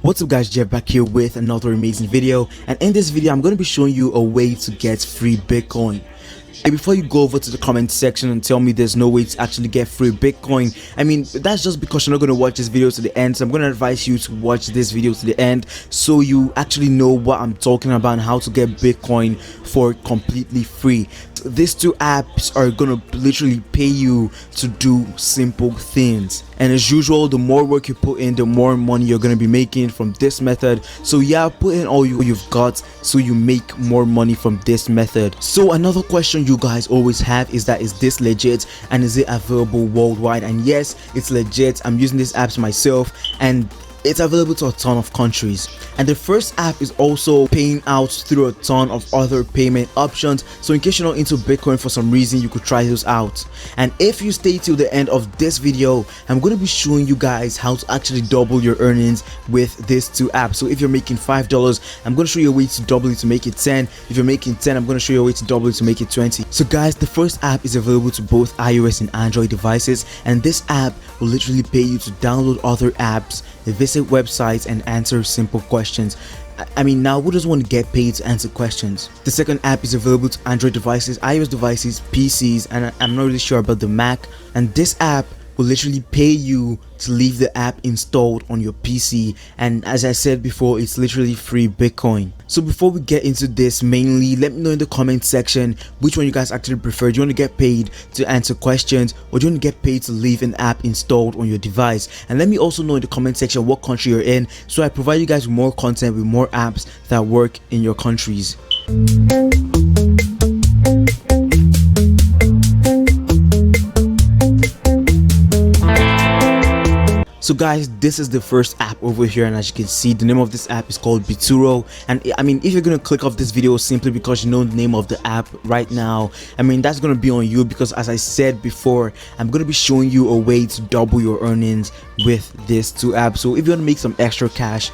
What's up guys, Jeff back here with another amazing video, and in this video I'm going to be showing you a way to get free Bitcoin. And before you go over to the comment section and tell me there's no way to actually get free Bitcoin, I mean, that's just because you're not going to watch this video to the end. So I'm going to advise you to watch this video to the end so you actually know what I'm talking about and how to get Bitcoin for completely free. These two apps are gonna literally pay you to do simple things, and as usual, the more work you put in, the more money you're gonna be making from this method. So yeah, put in all you've got so you make more money from this method. So another question you guys always have is this legit, and is it available worldwide? And yes, it's legit. I'm using these apps myself and it's available to a ton of countries, and the first app is also paying out through a ton of other payment options. So in case you're not into Bitcoin for some reason, you could try those out. And if you stay till the end of this video, I'm going to be showing you guys how to actually double your earnings with these two apps. So if you're making $5, I'm going to show you a way to double it to make it 10. If you're making 10, I'm going to show you a way to double it to make it 20. So guys, the first app is available to both iOS and Android devices, and this app will literally pay you to download other apps, visit websites, and answer simple questions. I mean, now who doesn't want to get paid to answer questions? The second app is available to Android devices, iOS devices, PCs, and I'm not really sure about the Mac. And this app will literally pay you to leave the app installed on your PC, and as I said before, it's literally free Bitcoin. So before we get into this, mainly let me know in the comment section which one you guys actually prefer. Do you want to get paid to answer questions, or do you want to get paid to leave an app installed on your device? And let me also know in the comment section what country you're in, so I provide you guys with more content with more apps that work in your countries. So guys, this is the first app over here, and as you can see, the name of this app is called Bituro. And I mean, if you're gonna click off this video simply because you know the name of the app right now, I mean, that's gonna be on you, because as I said before, I'm gonna be showing you a way to double your earnings with these two apps. So if you want to make some extra cash,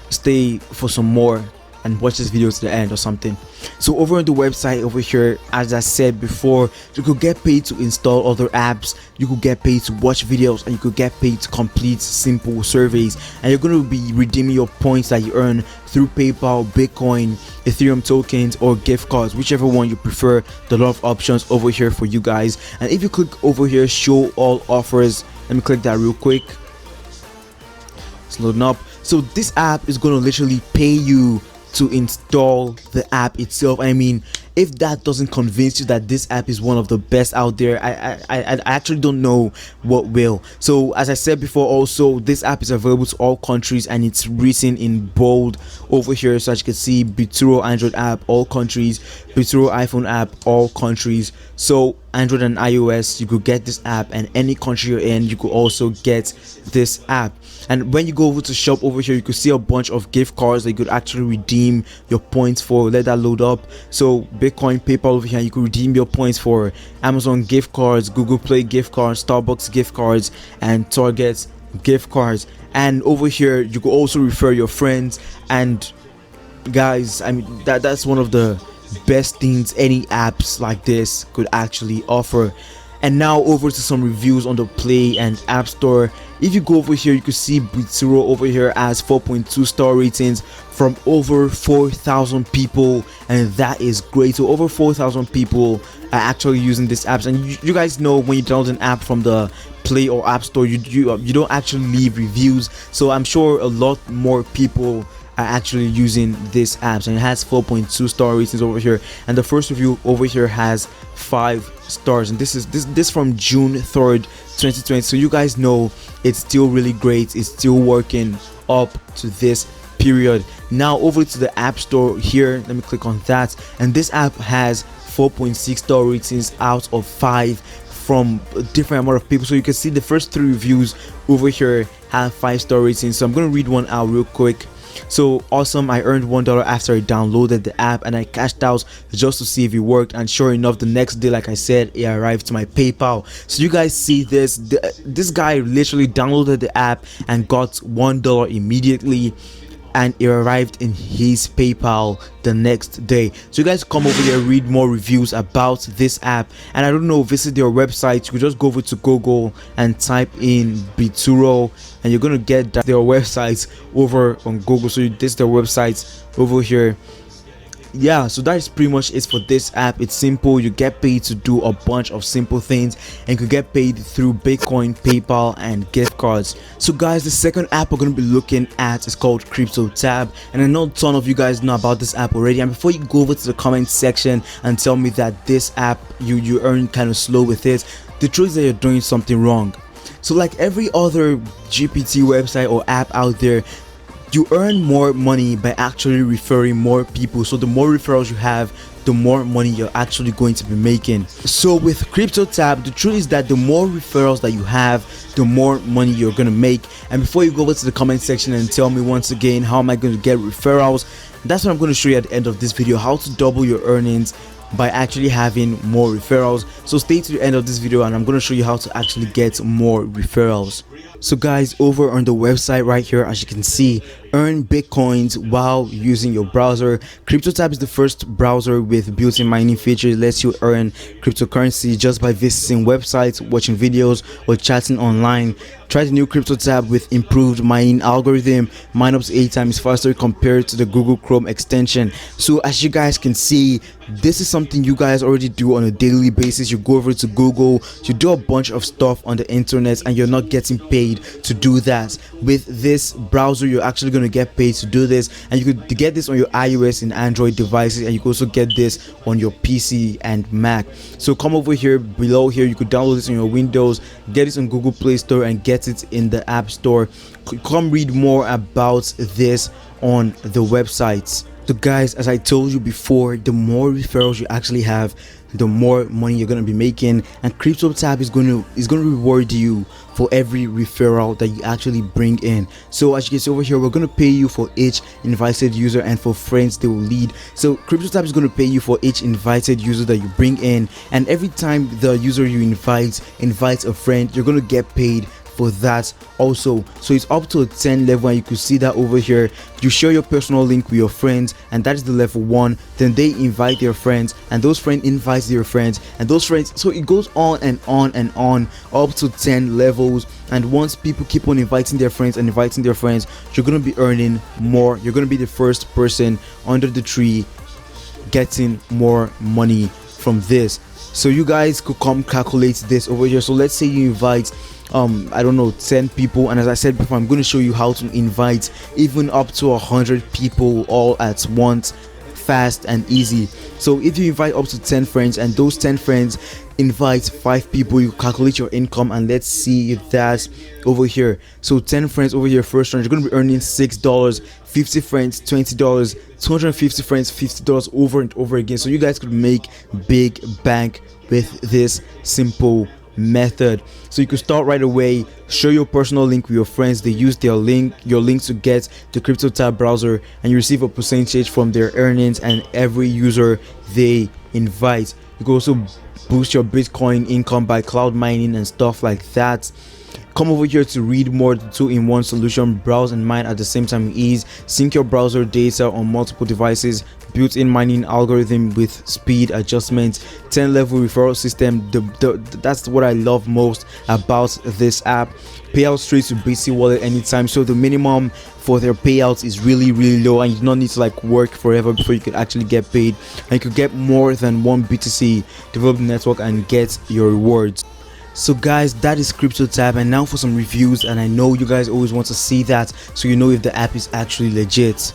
stay for some more and watch this video to the end or something. So over on the website over here, as I said before, you could get paid to install other apps, you could get paid to watch videos, and you could get paid to complete simple surveys. And you're going to be redeeming your points that you earn through PayPal, Bitcoin, Ethereum tokens, or gift cards, whichever one you prefer. There are a lot of options over here for you guys. And if you click over here, show all offers, let me click that real quick. It's loading up. So this app is going to literally pay you to install the app itself. I mean, if that doesn't convince you that this app is one of the best out there, I actually don't know what will. So as I said before, also this app is available to all countries, and it's written in bold over here. So as you can see, Bituro Android app, all countries. Bituro iPhone app, all countries. So Android and iOS, you could get this app, and any country you're in, you could also get this app. And when you go over to shop over here, you could see a bunch of gift cards that you could actually redeem your points for. Let that load up. So Bitcoin, PayPal over here, you could redeem your points for Amazon gift cards, Google Play gift cards, Starbucks gift cards, and Target gift cards. And over here, you could also refer your friends. And guys, I mean, that's one of the best things any apps like this could actually offer. And now over to some reviews on the Play and App Store. If you go over here, you can see Bituro over here has 4.2 star ratings from over 4,000 people, and that is great. So over 4,000 people are actually using this app. And you guys know, when you download an app from the Play or App Store, you don't actually leave reviews. So I'm sure a lot more people are actually using this app, and it has 4.2 star ratings over here. And the first review over here has 5 stars, and this is from June 3rd, 2020. So you guys know it's still really great, it's still working up to this period. Now over to the App Store here, let me click on that, and this app has 4.6 star ratings out of 5 from a different amount of people. So you can see the first 3 reviews over here have 5 star ratings. So I'm going to read one out real quick. So awesome, I earned $1 after I downloaded the app, and I cashed out just to see if it worked, and sure enough, the next day, like I said, it arrived to my PayPal. So you guys see this, this guy literally downloaded the app and got $1 immediately. and it arrived in his PayPal the next day. So you guys come over here, read more reviews about this app, and I don't know, visit their website. You could just go over to Google and type in Bituro, and you're gonna get their websites over on Google. So this is their websites over here. Yeah, so that is pretty much it for this app. It's simple. You get paid to do a bunch of simple things, and you can get paid through Bitcoin, PayPal, and gift cards. So guys, the second app we're going to be looking at is called CryptoTab, and I know a ton of you guys know about this app already. And before you go over to the comment section and tell me that this app you earn kind of slow with it, the truth is that you're doing something wrong. So like every other GPT website or app out there, you earn more money by actually referring more people. So the more referrals you have, the more money you're actually going to be making. So with CryptoTab, the truth is that the more referrals that you have, the more money you're going to make. And before you go over to the comment section and tell me once again how am I going to get referrals, that's what I'm going to show you at the end of this video, how to double your earnings by actually having more referrals. So stay to the end of this video and I'm going to show you how to actually get more referrals. So guys, over on the website right here, as you can see, earn bitcoins while using your browser. CryptoTab is the first browser with built-in mining feature. It lets you earn cryptocurrency just by visiting websites, watching videos, or chatting online. Try the new CryptoTab with improved mining algorithm. Mine up to 8 times faster compared to the Google Chrome extension. So as you guys can see, this is something you guys already do on a daily basis. You go over to Google, you do a bunch of stuff on the internet, and you're not getting paid to do that. With this browser, you're actually going to get paid to do this, and you could get this on your iOS and Android devices, and you could also get this on your PC and Mac. So come over here below here, you could download this on your Windows, get it on Google Play Store, and get it in the App Store. Come read more about this on the websites. So guys, as I told you before, the more referrals you actually have, the more money you're going to be making, and CryptoTab is going to reward you for every referral that you actually bring in. So as you can see over here, we're going to pay you for each invited user, and for friends they will lead. So CryptoTab is going to pay you for each invited user that you bring in, and every time the user you invites a friend, you're going to get paid for that also. So it's up to a 10 level, and you can see that over here. You share your personal link with your friends, and that is the level 1. Then they invite their friends, and those friends invite their friends, and those friends, so it goes on and on and on up to 10 levels. And once people keep on inviting their friends and inviting their friends, you're going to be earning more. You're going to be the first person under the tree getting more money from this. So you guys could come calculate this over here. So let's say you invite I don't know, 10 people, and as I said before, I'm going to show you how to invite even up to 100 people all at once, fast and easy. So if you invite up to 10 friends, and those 10 friends invite 5 people, you calculate your income, and let's see that over here. So 10 friends over here, first round, you're going to be earning $6, 50 friends $20, 250 friends $50 over and over again. So you guys could make big bank with this simple method. So you could start right away, share your personal link with your friends, they use your link to get the CryptoTab browser, and you receive a percentage from their earnings and every user they invite. You can also boost your Bitcoin income by cloud mining and stuff like that. Come over here to read more. The 2-in-1 solution, browse and mine at the same time with ease, sync your browser data on multiple devices, built-in mining algorithm with speed adjustments, 10 level referral system. That's what I love most about this app. Payout straight to BTC wallet anytime, so the minimum for their payouts is really low, and you do not need to like work forever before you can actually get paid, and you could get more than one BTC developed network and get your rewards. So guys, that is CryptoTab, and now for some reviews, and I know you guys always want to see that, so you know if the app is actually legit.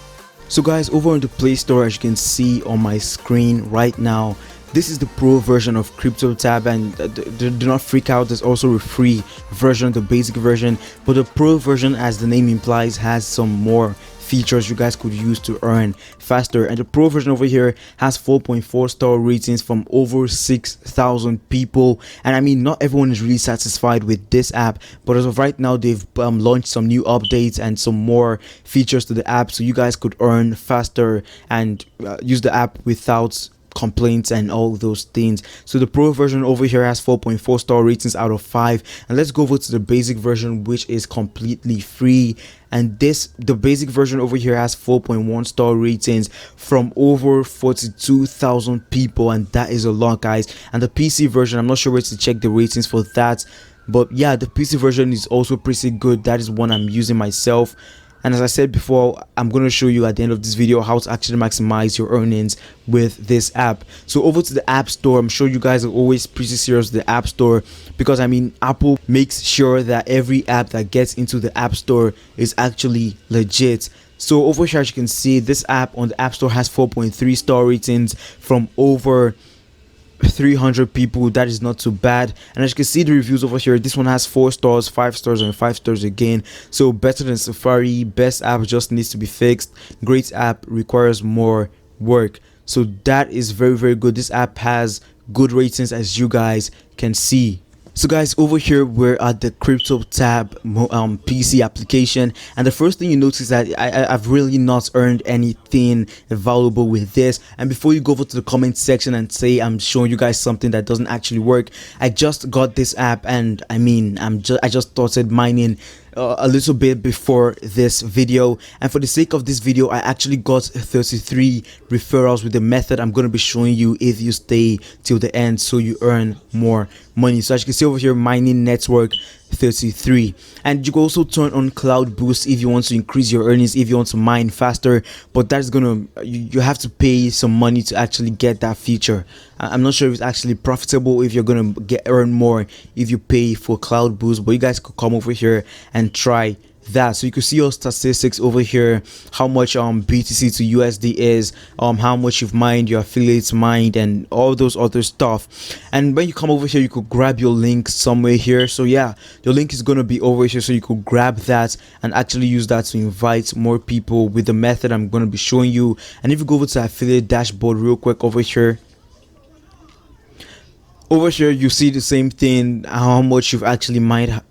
So guys, over on the Play Store, as you can see on my screen right now, this is the pro version of CryptoTab, and do not freak out, there's also a free version, the basic version, but the pro version, as the name implies, has some more features you guys could use to earn faster. And the pro version over here has 4.4 star ratings from over 6,000 people, and I mean, not everyone is really satisfied with this app, but as of right now they've launched some new updates and some more features to the app, so you guys could earn faster and use the app without complaints and all those things. So the pro version over here has 4.4 star ratings out of 5, and let's go over to the basic version, which is completely free. and the basic version over here has 4.1 star ratings from over 42,000 people, and that is a lot, guys. And the PC version, I'm not sure where to check the ratings for that, but yeah, the PC version is also pretty good. That is one I'm using myself. And as I said before, I'm going to show you at the end of this video how to actually maximize your earnings with this app. So over to the App Store. I'm sure you guys are always pretty serious with the App Store, because I mean, Apple makes sure that every app that gets into the App Store is actually legit. So over here, as you can see, this app on the App Store has 4.3 star ratings from over 300 people. That is not too bad. And as you can see the reviews over here, this one has 4 stars, 5 stars, and 5 stars again. So better than Safari. Best app, just needs to be fixed. Great app, requires more work. So that is very, very good. This app has good ratings, as you guys can see. So guys, over here we're at the CryptoTab PC application, and the first thing you notice is that I've really not earned anything valuable with this. And before you go over to the comment section and say I'm showing you guys something that doesn't actually work, I just got this app, and I mean, I just started mining a little bit before this video, and for the sake of this video I actually got 33 referrals with the method I'm going to be showing you if you stay till the end, so you earn more money. So as you can see over here, mining network 33, and you can also turn on cloud boost if you want to increase your earnings, if you want to mine faster, but that's gonna, you have to pay some money to actually get that feature. I'm not sure if it's actually profitable, if you're gonna earn more if you pay for cloud boost, but you guys could come over here and try that. So you can see your statistics over here, how much BTC to USD is, how much you've mined, your affiliates mined, and all those other stuff. And when you come over here, you could grab your link somewhere here. So yeah, your link is going to be over here, so you could grab that and actually use that to invite more people with the method I'm going to be showing you. And if you go over to affiliate dashboard real quick over here, you see the same thing, how much you've actually mined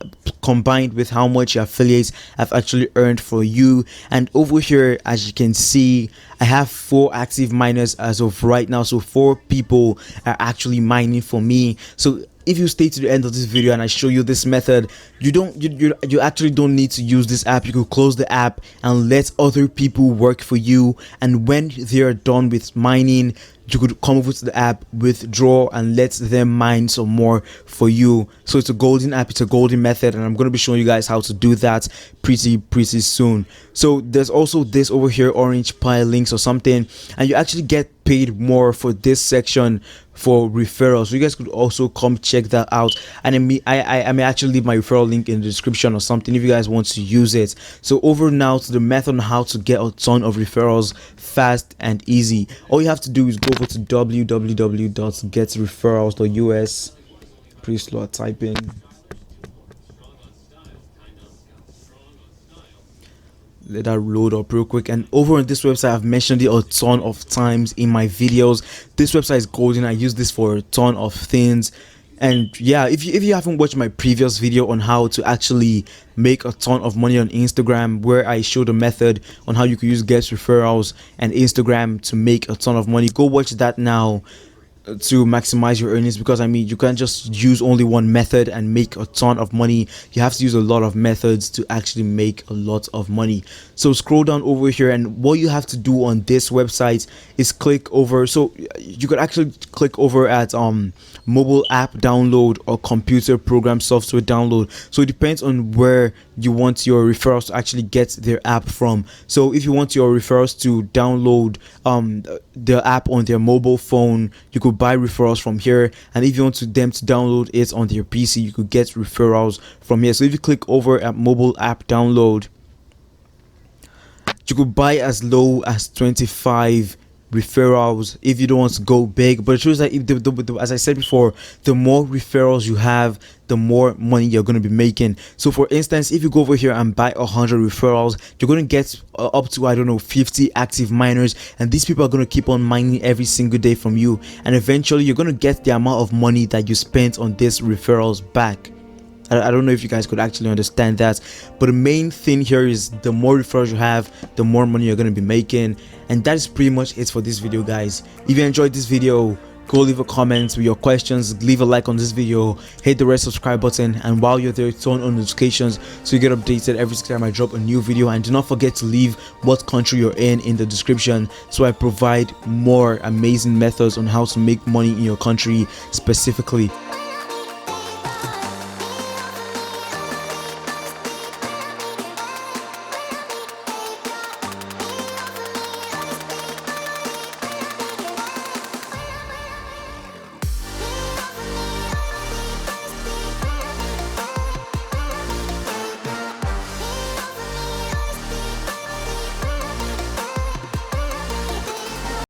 combined with how much your affiliates have actually earned for you. And over here, as you can see, I have 4 active miners as of right now, so 4 people are actually mining for me. So if you stay to the end of this video and I show you this method, you actually don't need to use this app. You could close the app and let other people work for you, and when they're done with mining, you could come over to the app, withdraw, and let them mine some more for you. So it's a golden app, it's a golden method, and I'm going to be showing you guys how to do that pretty soon. So there's also this over here, orange pile links or something, and you actually get paid more for this section for referrals. So you guys could also come check that out, and I may actually leave my referral link in the description or something if you guys want to use it. So over now to the method on how to get a ton of referrals fast and easy. All you have to do is go over to www.getreferrals.us. Pretty slow at typing. Let that load up real quick. And over on this website, I've mentioned it a ton of times in my videos. This website is golden. I use this for a ton of things. And yeah, if you haven't watched my previous video on how to actually make a ton of money on Instagram, where I showed a method on how you could use Get Referrals and Instagram to make a ton of money, go watch that now to maximize your earnings, because I mean, you can't just use only one method and make a ton of money. You have to use a lot of methods to actually make a lot of money. So scroll down over here, and what you have to do on this website is click over. So you could actually click over at mobile app download or computer program software download. So it depends on where you want your referrals to actually get their app from. So if you want your referrals to download the app on their mobile phone, you could buy referrals from here. And if you want them to download it on their PC, you could get referrals from here. So if you click over at mobile app download, you could buy as low as 25 referrals if you don't want to go big. But it shows that if as I said before, the more referrals you have, the more money you're going to be making. So for instance, if you go over here and buy 100 referrals, you're going to get up to, I don't know, 50 active miners, and these people are going to keep on mining every single day from you, and eventually you're going to get the amount of money that you spent on these referrals back. I don't know if you guys could actually understand that, but the main thing here is the more referrals you have, the more money you're going to be making. And that is pretty much it for this video, guys. If you enjoyed this video, go leave a comment with your questions, leave a like on this video, hit the red subscribe button, and while you're there, turn on notifications so you get updated every time I drop a new video. And do not forget to leave what country you're in the description, so I provide more amazing methods on how to make money in your country specifically.